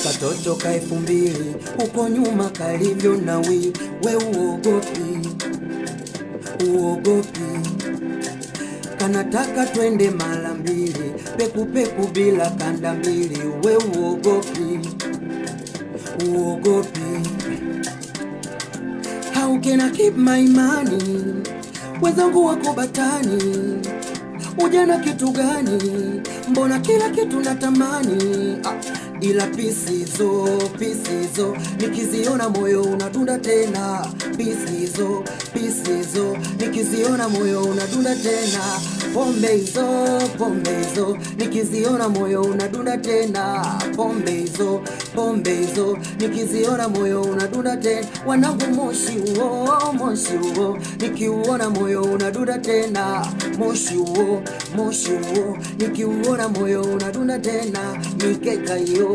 katoto ka 2000 uko nyuma kalivyo nawi, we uogopi, kanataka twende mara mbili, peku peku bila kanda mbili, we uogopi. How can I keep my money? Wenzangu wako batani, ujana kitu gani? Mbona kila kitu natamani? Ila pisi hizo nikiziona moyo unadunda tena. Pisi hizo nikiziona moyo unadunda tena. Pombe hizo nikiziona moyo unadunda tena. Pombe hizo nikiziona moyo unadunda tena. Wanangu moshi huo nikiuona moyo unadunda tena. Moshi huo nikiuona moyo unadunda tena. Mikeka hiyo